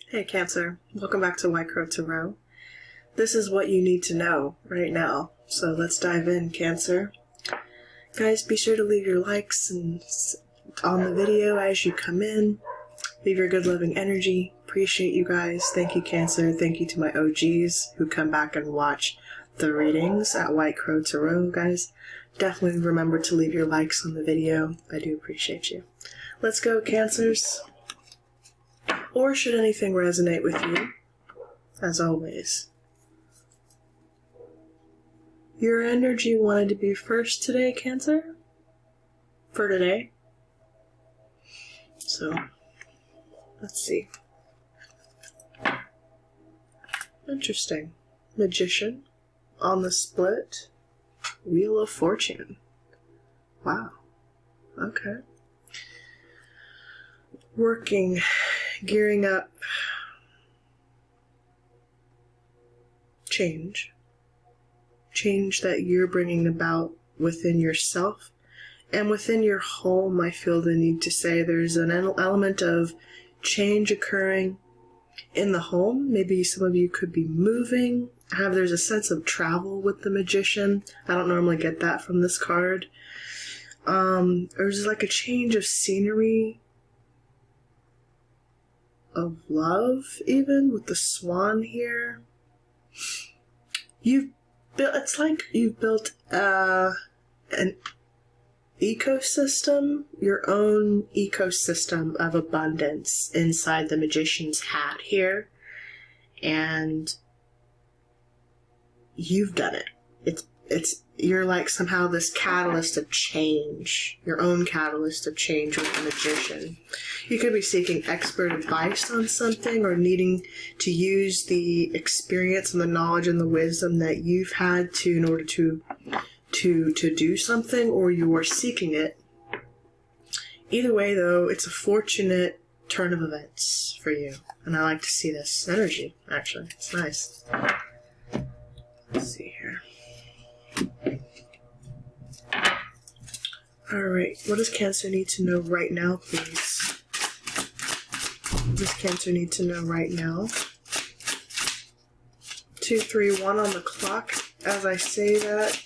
Hey Cancer, welcome back to White Crow Tarot. This is what you need to know right now, so let's dive in, Cancer. Guys, be sure to leave your likes on the video as you come in. Leave your good loving energy. Appreciate you guys. Thank you, Cancer. Thank you to my OGs who come back and watch the readings at White Crow Tarot, guys. Definitely remember to leave your likes on the video. I do appreciate you. Let's go, Cancers. Or should anything resonate with you, as always. Your energy wanted to be first today, Cancer? For today. So, let's see. Interesting. Magician on the split. Wheel of Fortune. Wow. Okay. Working, gearing up, change that you're bringing about within yourself and within your home. I feel the need to say there's an element of change occurring in the home. Maybe some of you could be moving. There's a sense of travel with the Magician. I don't normally get that from this card. There's like a change of scenery, of love, even with the swan here. It's like you've built an ecosystem, your own ecosystem of abundance inside the Magician's hat here, and you've done it. You're like somehow this catalyst of change, your own catalyst of change with the Magician. You could be seeking expert advice on something or needing to use the experience and the knowledge and the wisdom that you've had in order to do something, or you are seeking it. Either way, though, it's a fortunate turn of events for you. And I like to see this energy, actually. It's nice. Let's see here. Alright, what does Cancer need to know right now, please? What does Cancer need to know right now? 2, 3, 1 on the clock. As I say that,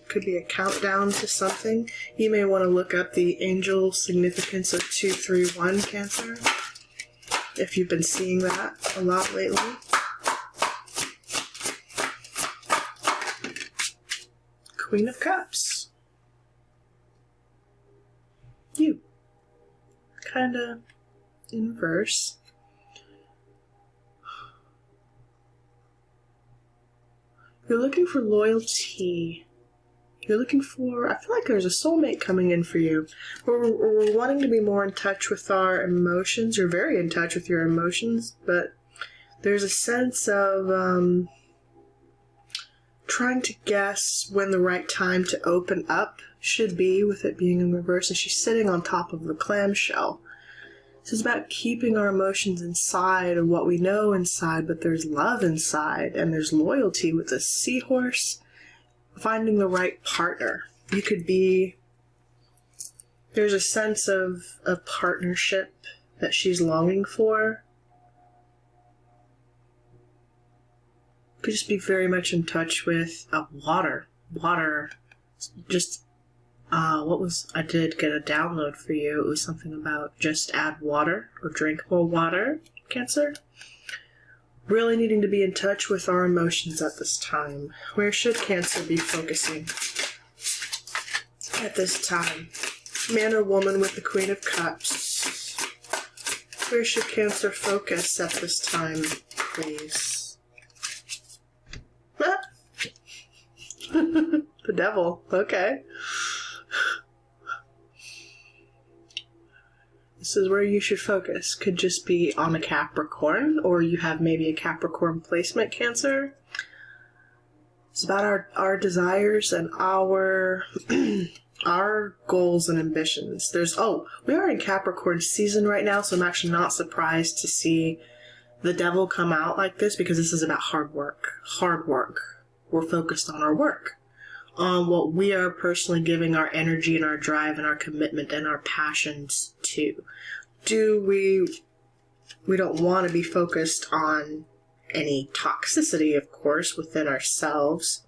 could be a countdown to something. You may want to look up the angel significance of 2, 3, 1, Cancer, if you've been seeing that a lot lately. Queen of Cups. You. Kinda in reverse. You're looking for loyalty. You're looking for, I feel like there's a soulmate coming in for you. We're wanting to be more in touch with our emotions. You're very in touch with your emotions, but there's a sense of trying to guess when the right time to open up should be, with it being in reverse, and she's sitting on top of the clamshell. So it's about keeping our emotions inside of what we know inside, but there's love inside, and there's loyalty with a seahorse. Finding the right partner. You could be, there's a sense of a partnership that she's longing for. Could just be very much in touch with water. Just, I did get a download for you. It was something about just add water or drink more water, Cancer. Really needing to be in touch with our emotions at this time. Where should Cancer be focusing at this time? Man or woman with the Queen of Cups. Where should Cancer focus at this time, please? Ah. The devil. Okay. This is where you should focus. Could just be on a Capricorn, or you have maybe a Capricorn placement, Cancer. It's about our desires and our goals and ambitions. We are in Capricorn season right now, so I'm actually not surprised to see the devil come out like this, because this is about hard work. Hard work. we're focused on our work, on what we are personally giving our energy and our drive and our commitment and our passions to. We don't want to be focused on any toxicity, of course, within ourselves.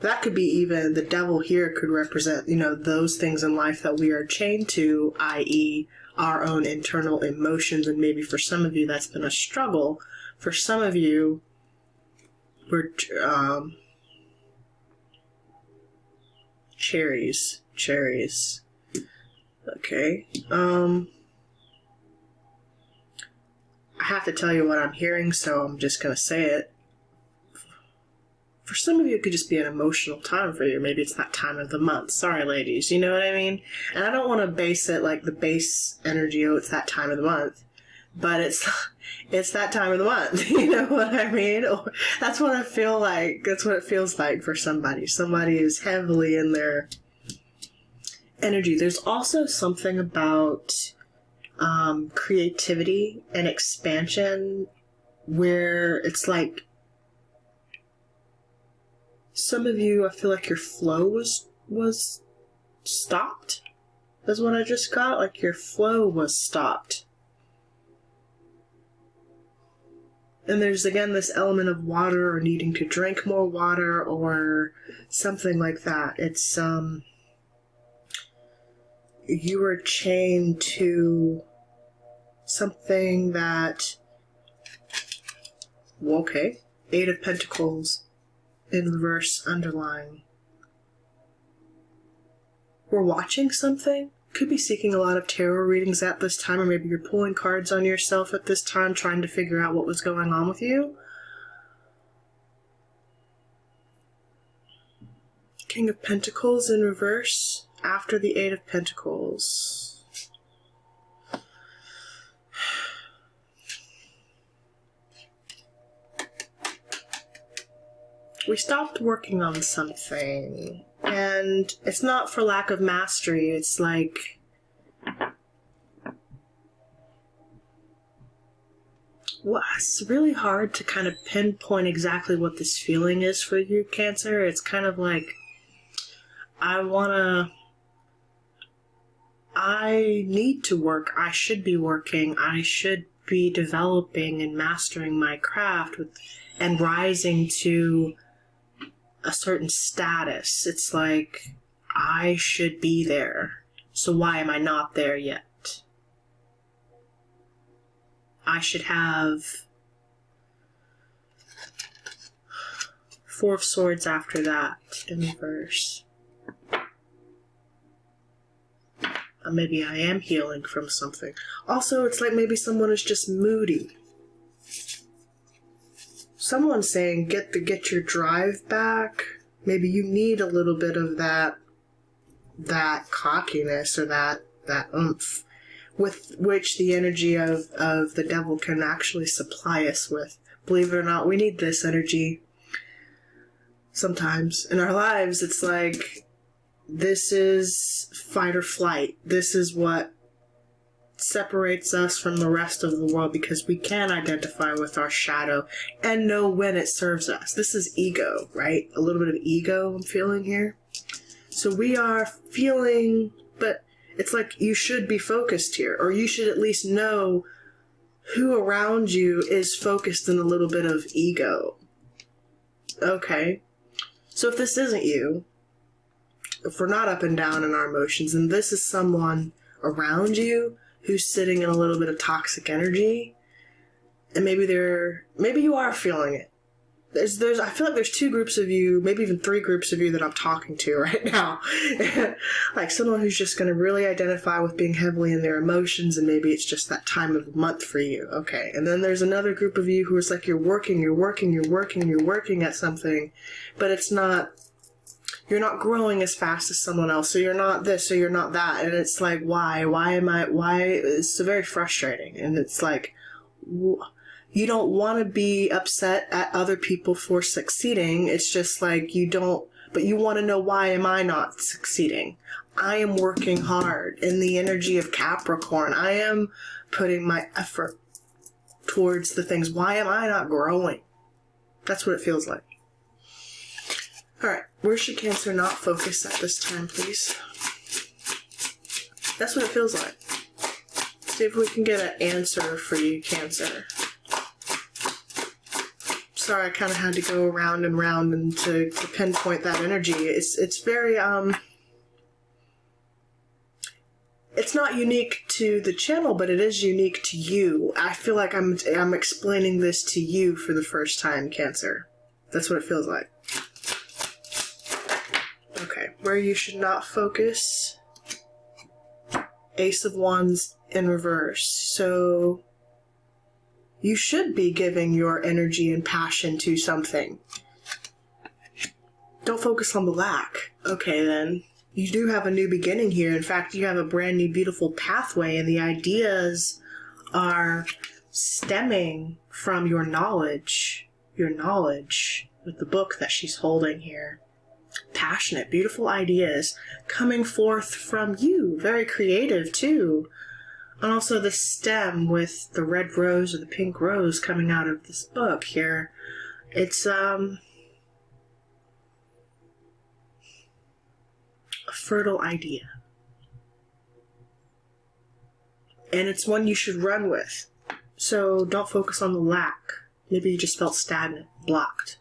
That could be even, the devil here could represent, those things in life that we are chained to, i.e. our own internal emotions, and maybe for some of you that's been a struggle. For some of you, we're, cherries. Okay, I have to tell you what I'm hearing, so I'm just gonna say it. For some of you, it could just be an emotional time for you. Maybe it's that time of the month. Sorry, ladies. You know what I mean? And I don't want to base it like the base energy, it's that time of the month. But it's that time of the month. You know what I mean? That's what I feel like. That's what it feels like for somebody. Somebody is heavily in their energy. There's also something about creativity and expansion where it's like, some of you, I feel like your flow was stopped. That's what I just got. Like your flow was stopped. And there's again this element of water or needing to drink more water or something like that. It's you were chained to something that, okay, 8 of Pentacles. In reverse, underlying. We're watching something. Could be seeking a lot of tarot readings at this time, or maybe you're pulling cards on yourself at this time, trying to figure out what was going on with you. King of Pentacles in reverse, after the 8 of Pentacles. We stopped working on something, and it's not for lack of mastery. It's like, it's really hard to kind of pinpoint exactly what this feeling is for you, Cancer. It's kind of like, I need to work. I should be working. I should be developing and mastering my craft and rising to a certain status. It's like, I should be there. So why am I not there yet? I should have 4 of Swords after that in reverse. Maybe I am healing from something. Also, it's like maybe someone is just moody. Someone's saying get your drive back. Maybe you need a little bit of that cockiness or that oomph with which the energy of the devil can actually supply us with. Believe it or not, we need this energy sometimes in our lives. It's like, this is fight or flight. This is what separates us from the rest of the world, because we can identify with our shadow and know when it serves us. This is ego, right? A little bit of ego I'm feeling here. So we are feeling, but it's like you should be focused here, or you should at least know who around you is focused in a little bit of ego. Okay. So if this isn't you, if we're not up and down in our emotions, and this is someone around you who's sitting in a little bit of toxic energy, and maybe you are feeling it. I feel like there's 2 groups of you, maybe even 3 groups of you that I'm talking to right now. Like someone who's just going to really identify with being heavily in their emotions, and maybe it's just that time of the month for you. Okay. And then there's another group of you who is like, you're working at something, but it's not, you're not growing as fast as someone else, so you're not this, so you're not that, and it's like, why, it's very frustrating, and it's like, you don't want to be upset at other people for succeeding, it's just like, but you want to know, why am I not succeeding? I am working hard in the energy of Capricorn, I am putting my effort towards the things, why am I not growing? That's what it feels like. Alright, where should Cancer not focus at this time, please? That's what it feels like. See if we can get an answer for you, Cancer. Sorry, I kind of had to go around and round and to pinpoint that energy. It's very, it's not unique to the channel, but it is unique to you. I feel like I'm explaining this to you for the first time, Cancer. That's what it feels like. Okay, where you should not focus. Ace of Wands in reverse. So you should be giving your energy and passion to something. Don't focus on the lack. Okay, then. You do have a new beginning here. In fact, you have a brand new beautiful pathway, and the ideas are stemming from your knowledge. Your knowledge with the book that she's holding here. Passionate, beautiful ideas coming forth from you. Very creative, too. And also the stem with the red rose or the pink rose coming out of this book here. It's, a fertile idea. And it's one you should run with. So don't focus on the lack. Maybe you just felt stagnant, blocked.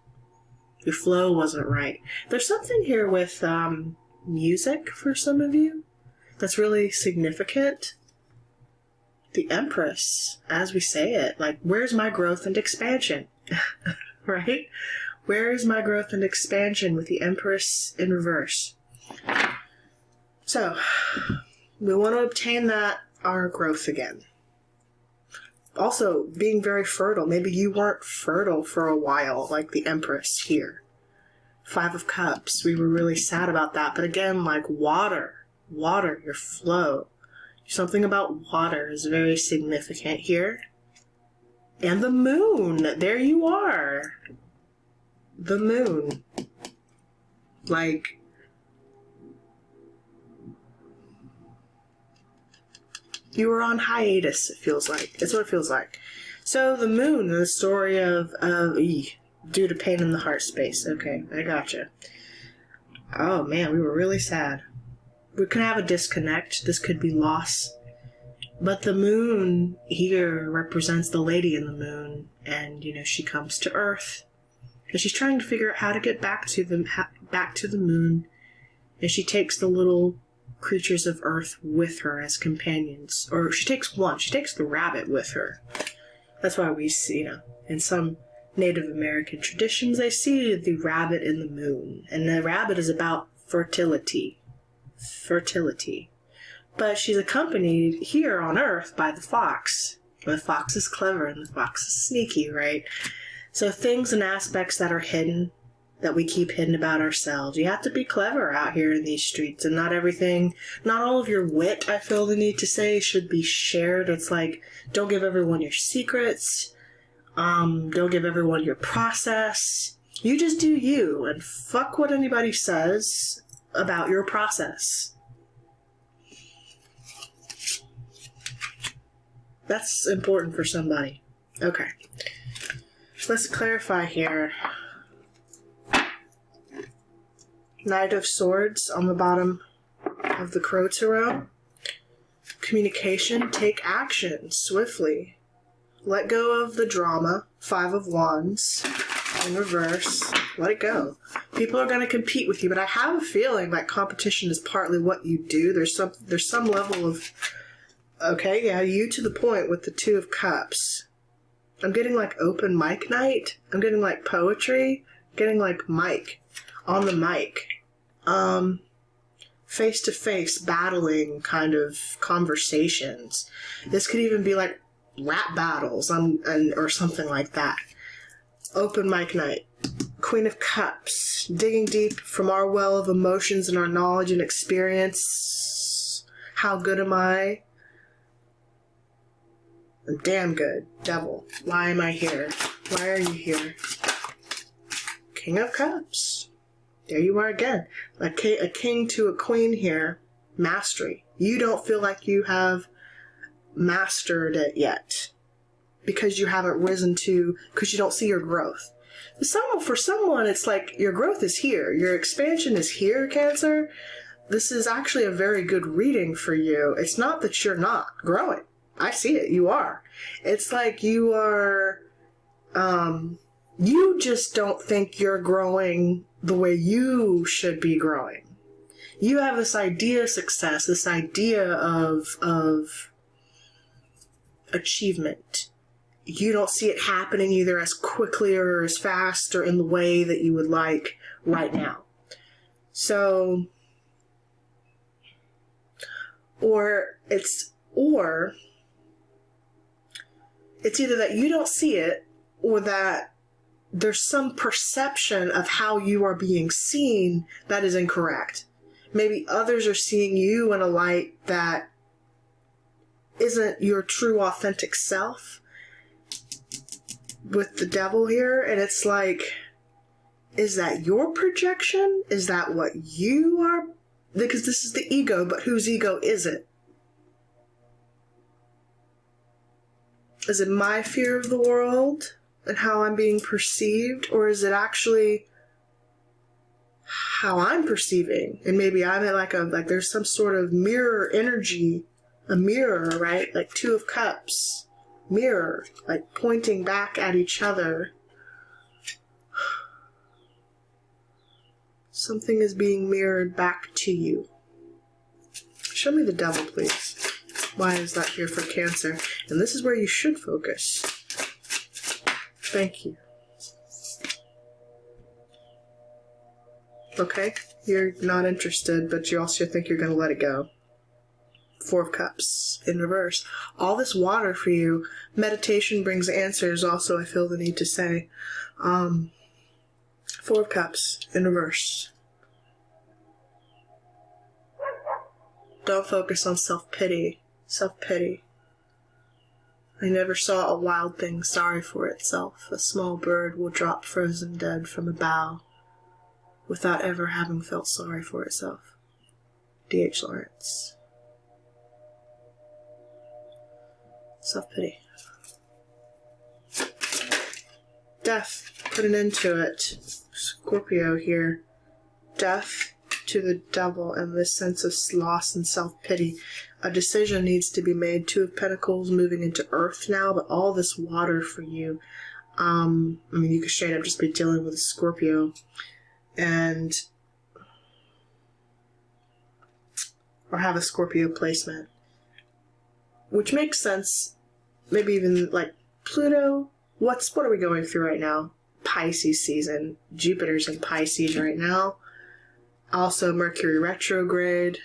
Your flow wasn't right. There's something here with music for some of you that's really significant. The Empress, as we say it, like, where's my growth and expansion? Right? Where is my growth and expansion with the Empress in reverse? So, we want to obtain our growth again. Also, being very fertile. Maybe you weren't fertile for a while, like the Empress here. 5 of Cups. We were really sad about that. But again, like water, your flow. Something about water is very significant here. And the moon. There you are. The moon. Like, you were on hiatus, it feels like. It's what it feels like. So the moon, the story of due to pain in the heart space. Okay, I gotcha. Oh man, we were really sad. We could have a disconnect. This could be loss. But the moon here represents the lady in the moon. And, you know, she comes to Earth. And she's trying to figure out how to get back to the moon. And she takes the little creatures of Earth with her as companions. Or she takes one. She takes the rabbit with her. That's why we see, you know, in some Native American traditions, they see the rabbit in the moon. And the rabbit is about fertility. Fertility. But she's accompanied here on Earth by the fox. The fox is clever and the fox is sneaky, right? So things and aspects that are hidden, that we keep hidden about ourselves. You have to be clever out here in these streets, and not everything, not all of your wit, I feel the need to say, should be shared. It's like, don't give everyone your secrets. Don't give everyone your process. You just do you, and fuck what anybody says about your process. That's important for somebody. Okay. Let's clarify here. Knight of Swords on the bottom of the Crow Tarot. Communication. Take action swiftly. Let go of the drama. 5 of Wands in reverse. Let it go. People are going to compete with you, but I have a feeling like competition is partly what you do. There's some level of, okay, yeah, you to the point with the 2 of Cups. I'm getting like open mic night. I'm getting like poetry. I'm getting like mic. On the mic. Face-to-face battling kind of conversations. This could even be like rap battles or something like that. Open mic night. Queen of Cups. Digging deep from our well of emotions and our knowledge and experience. How good am I? I'm damn good. Devil. Why am I here? Why are you here? King of Cups. There you are again. A king to a queen here. Mastery. You don't feel like you have mastered it yet. Because you haven't risen to, because you don't see your growth. For someone, it's like your growth is here. Your expansion is here, Cancer. This is actually a very good reading for you. It's not that you're not growing. I see it. You are. It's like you are, you just don't think you're growing the way you should be growing. You have this idea of success, this idea of achievement. You don't see it happening either as quickly or as fast or in the way that you would like right now. So, or it's either that you don't see it or that there's some perception of how you are being seen that is incorrect. Maybe others are seeing you in a light that isn't your true authentic self with the devil here. And it's like, is that your projection? Is that what you are? Because this is the ego, but whose ego is it? Is it my fear of the world and how I'm being perceived? Or is it actually how I'm perceiving? And maybe I'm at like there's some sort of mirror energy, a mirror, right? Like Two of Cups, mirror, like pointing back at each other. Something is being mirrored back to you. Show me the devil, please. Why is that here for Cancer? And this is where you should focus. Thank you. Okay, you're not interested, but you also think you're going to let it go. Four of Cups in reverse. All this water for you. Meditation brings answers also, I feel the need to say. Four of Cups in reverse. Don't focus on self-pity. Self-pity. I never saw a wild thing sorry for itself. A small bird will drop frozen dead from a bough without ever having felt sorry for itself. D.H. Lawrence. Self-pity. Death. Put an end to it. Scorpio here. Death to the devil and this sense of loss and self-pity. A decision needs to be made. Two of Pentacles moving into Earth now, but all this water for you. I mean, you could straight up just be dealing with a Scorpio. And or have a Scorpio placement. Which makes sense. Maybe even like Pluto. What are we going through right now? Pisces season. Jupiter's in Pisces right now. Also Mercury retrograde.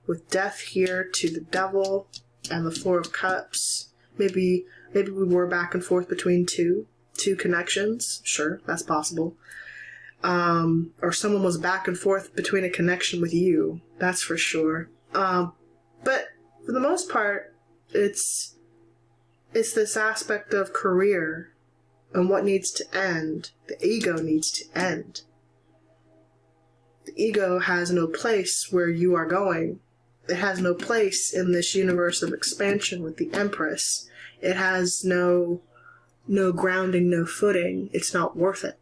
With death here to the devil and the Four of Cups. Maybe we were back and forth between two connections. Sure, that's possible. Or someone was back and forth between a connection with you. That's for sure. But for the most part, it's this aspect of career and what needs to end. The ego needs to end. The ego has no place where you are going. It has no place in this universe of expansion with the Empress. It has no grounding, no footing. It's not worth it.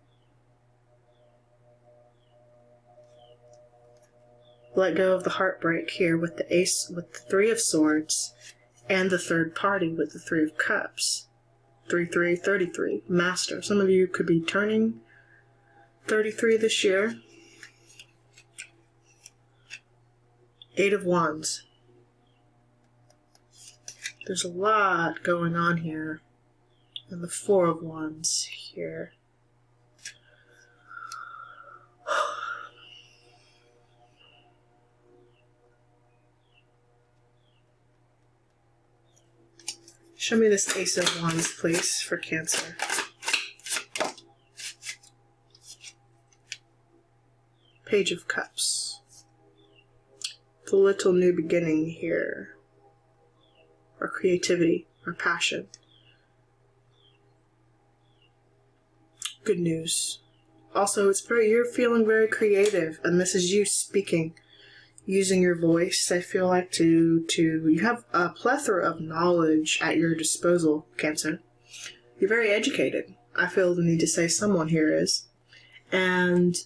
Let go of the heartbreak here with the Ace, with the Three of Swords, and the third party with the Three of Cups. 3-3, 33. Master. Some of you could be turning 33 this year. Eight of Wands. There's a lot going on here. And the Four of Wands here. Show me this Ace of Wands, please, for Cancer. Page of Cups. The little new beginning here. Or creativity, or passion. Good news. Also, you're feeling very creative, and this is you speaking. Using your voice, I feel like you have a plethora of knowledge at your disposal, Cancer. You're very educated. I feel the need to say someone here is. And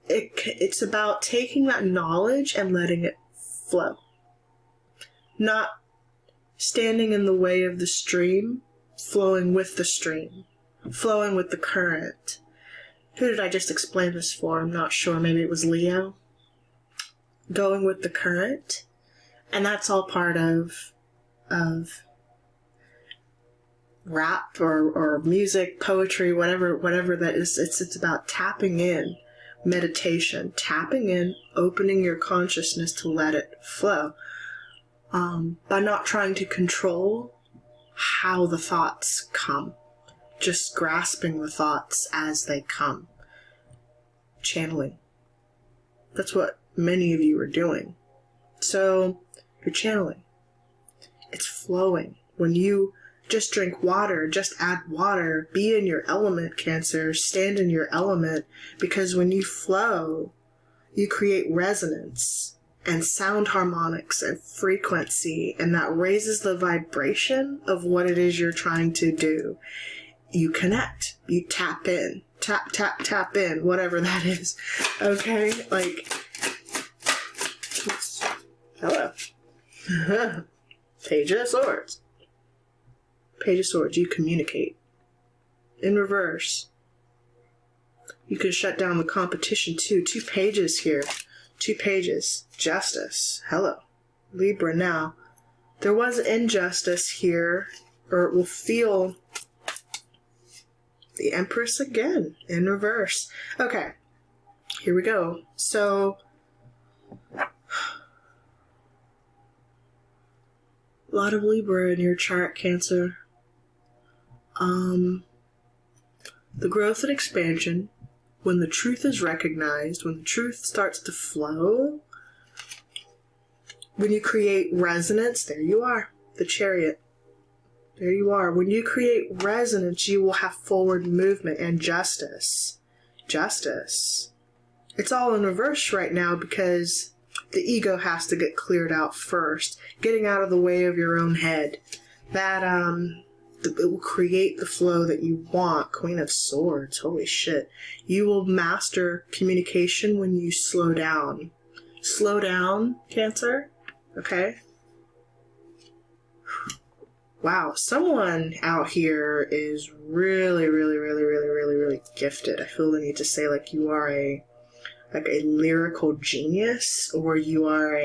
it's about taking that knowledge and letting it flow. Not standing in the way of the stream, flowing with the stream, flowing with the current. Who did I just explain this for? I'm not sure. Maybe it was Leo. Going with the current. And that's all part of rap or music, poetry, whatever that is. It's about tapping in, meditation, tapping in, opening your consciousness to let it flow. By not trying to control how the thoughts come. Just grasping the thoughts as they come. Channeling. That's what many of you are doing. So, you're channeling. It's flowing. When you just drink water, just add water, be in your element, Cancer, stand in your element, because when you flow, you create resonance and sound harmonics and frequency, and that raises the vibration of what it is you're trying to do. You connect. You tap in. Tap in. Whatever that is. Okay? Like, hello. Page of Swords. Page of Swords. You communicate. In reverse. You can shut down the competition too. 2 pages here. 2 pages. Justice. Hello. Libra. Now, there was injustice here, or it will feel the Empress again in reverse. Okay. Here we go. So, a lot of Libra in your chart, Cancer. The growth and expansion, when the truth is recognized, when the truth starts to flow, when you create resonance, there you are, the Chariot. There you are. When you create resonance, you will have forward movement and justice. Justice. It's all in reverse right now because the ego has to get cleared out first. Getting out of the way of your own head. That, it will create the flow that you want. Queen of Swords. Holy shit. You will master communication when you slow down. Slow down, Cancer. Okay? Wow, someone out here is really gifted. I feel the need to say, like, you are a lyrical genius, or you are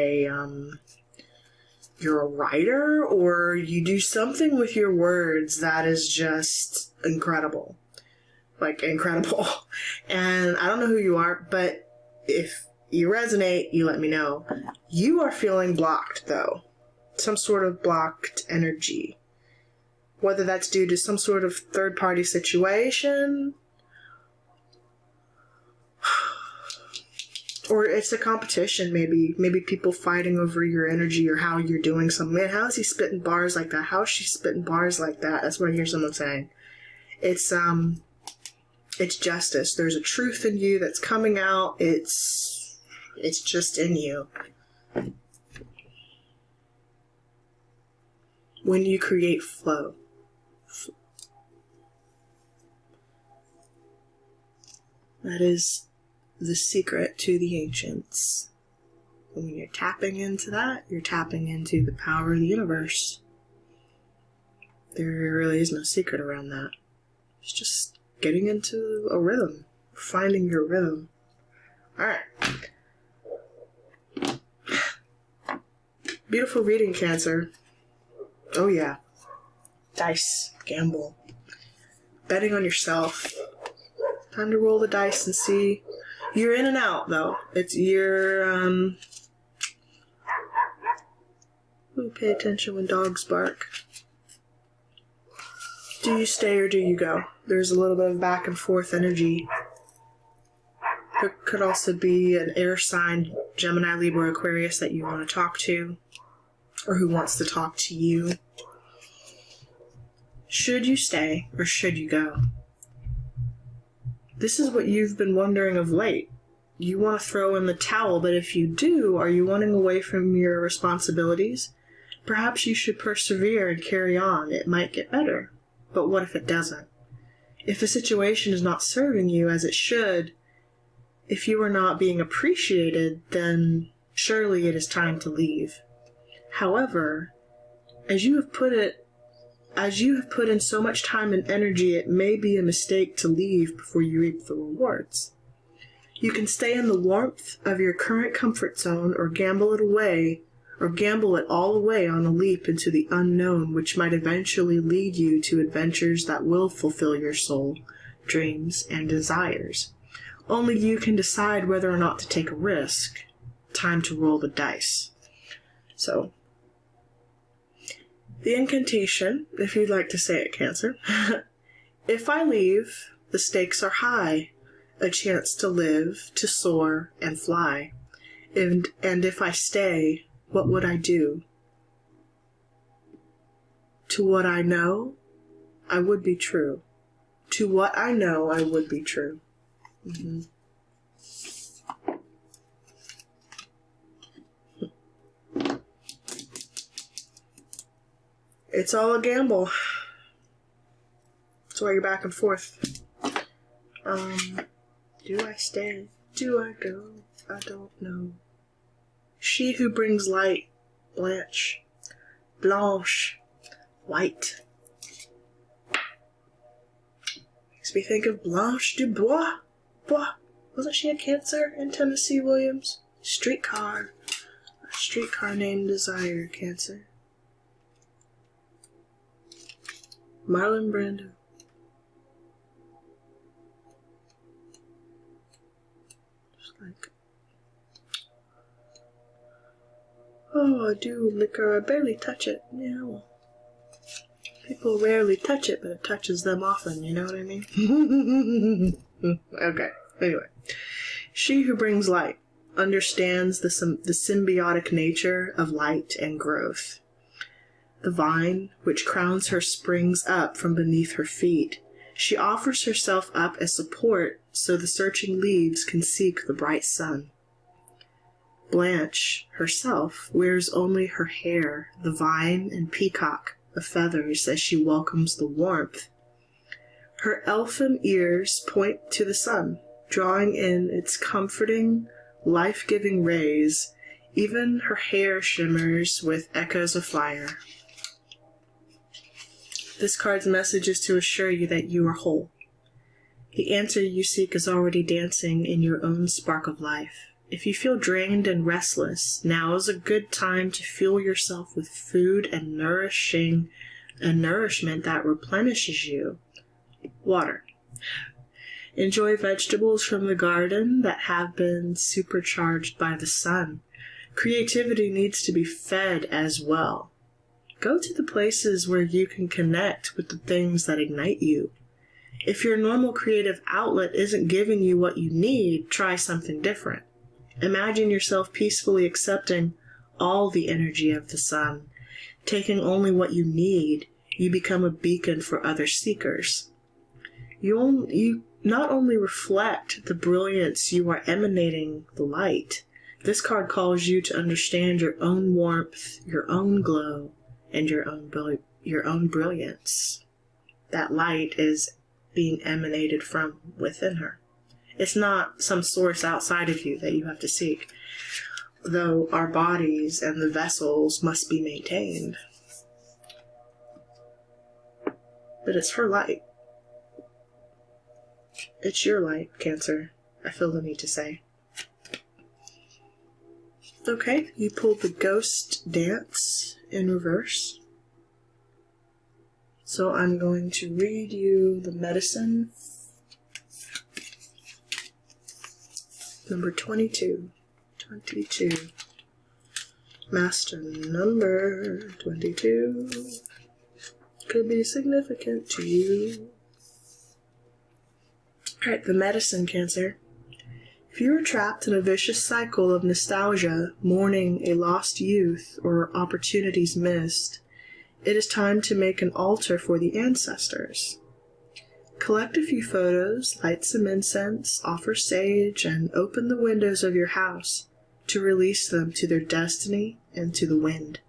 you're a writer, or you do something with your words that is just incredible. Like, incredible. And I don't know who you are, but if you resonate, you let me know. You are feeling blocked, though. Some sort of blocked energy. Whether that's due to some sort of third-party situation, or it's a competition, maybe people fighting over your energy or how you're doing something. Man, how is he spitting bars like that? How is she spitting bars like that? That's what I hear someone saying. It's justice. There's a truth in you that's coming out. It's just in you. When you create flow. That is the secret to the ancients. When you're tapping into that, you're tapping into the power of the universe. There really is no secret around that. It's just getting into a rhythm. Finding your rhythm. Alright. Beautiful reading, Cancer. Oh yeah. Dice. Gamble. Betting on yourself. Time to roll the dice and see. You're in and out, though. Ooh, pay attention when dogs bark. Do you stay or do you go? There's a little bit of back and forth energy. There could also be an air sign, Gemini, Libra, Aquarius, that you want to talk to. Or who wants to talk to you. Should you stay or should you go? This is what you've been wondering of late. You want to throw in the towel, but if you do, are you running away from your responsibilities? Perhaps you should persevere and carry on. It might get better. But what if it doesn't? If a situation is not serving you as it should, if you are not being appreciated, then surely it is time to leave. However, as you have put in so much time and energy, it may be a mistake to leave before you reap the rewards. You can stay in the warmth of your current comfort zone or gamble it all away on a leap into the unknown, which might eventually lead you to adventures that will fulfill your soul, dreams, and desires. Only you can decide whether or not to take a risk. Time to roll the dice. So, the incantation, if you'd like to say it, Cancer. If I leave, the stakes are high. A chance to live, to soar, and fly. And if I stay, what would I do? To what I know, I would be true. To what I know, I would be true. Mm-hmm. It's all a gamble. That's why you're back and forth. Do I stay? Do I go? I don't know. She who brings light, Blanche. Blanche. White. Makes me think of Blanche Dubois. Wasn't she a Cancer in Tennessee Williams? Streetcar. A streetcar named Desire, Cancer. Marlon Brando. Just like, oh, I do liquor, I barely touch it. Yeah, well, people rarely touch it, but it touches them often, you know what I mean? Okay, anyway. She who brings light understands the symbiotic nature of light and growth. The vine, which crowns her, springs up from beneath her feet. She offers herself up as support so the searching leaves can seek the bright sun. Blanche, herself, wears only her hair, the vine and peacock of feathers as she welcomes the warmth. Her elfin ears point to the sun, drawing in its comforting, life-giving rays. Even her hair shimmers with echoes of fire. This card's message is to assure you that you are whole. The answer you seek is already dancing in your own spark of life. If you feel drained and restless, now is a good time to fuel yourself with food and nourishment that replenishes you. Water. Enjoy vegetables from the garden that have been supercharged by the sun. Creativity needs to be fed as well. Go to the places where you can connect with the things that ignite you. If your normal creative outlet isn't giving you what you need, try something different. Imagine yourself peacefully accepting all the energy of the sun. Taking only what you need, you become a beacon for other seekers. You not only reflect the brilliance, you are emanating the light. This card calls you to understand your own warmth, your own glow, and your own brilliance. That light is being emanated from within her. It's not some source outside of you that you have to seek, though our bodies and the vessels must be maintained. But it's her light. It's your light, Cancer, I feel the need to say. Okay, you pulled the Ghost Dance in reverse. So I'm going to read you the medicine. Number 22. 22. Master number 22. Could be significant to you. Alright, the medicine, Cancer. If you are trapped in a vicious cycle of nostalgia, mourning a lost youth, or opportunities missed, it is time to make an altar for the ancestors. Collect a few photos, light some incense, offer sage, and open the windows of your house to release them to their destiny and to the wind.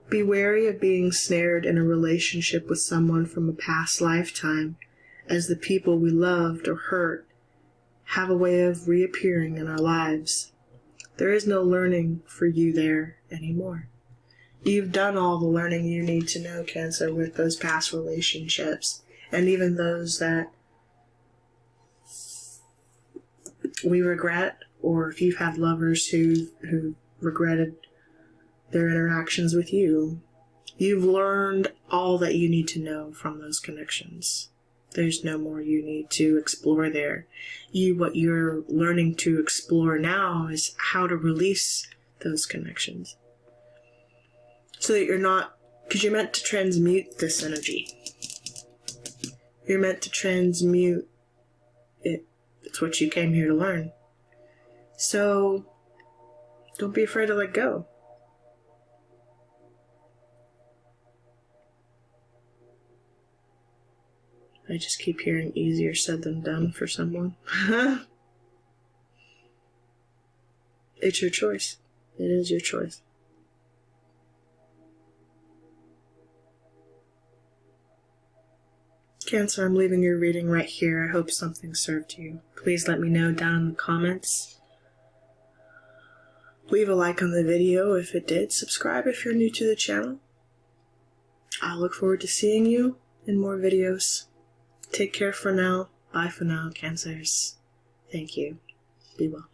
Be wary of being snared in a relationship with someone from a past lifetime, as the people we loved or hurt have a way of reappearing in our lives. There is no learning for you there anymore. You've done all the learning you need to know, Cancer, with those past relationships, and even those that we regret, or if you've had lovers who regretted their interactions with you. You've learned all that you need to know from those connections. There's no more you need to explore there. What you're learning to explore now is how to release those connections. So that you're not, because you're meant to transmute this energy. You're meant to transmute it. It's what you came here to learn. So don't be afraid to let go. I just keep hearing easier said than done for someone. It's your choice. It is your choice. Cancer, I'm leaving your reading right here. I hope something served you. Please let me know down in the comments. Leave a like on the video if it did. Subscribe if you're new to the channel. I'll look forward to seeing you in more videos. Take care for now. Bye for now, Cancers. Thank you. Be well.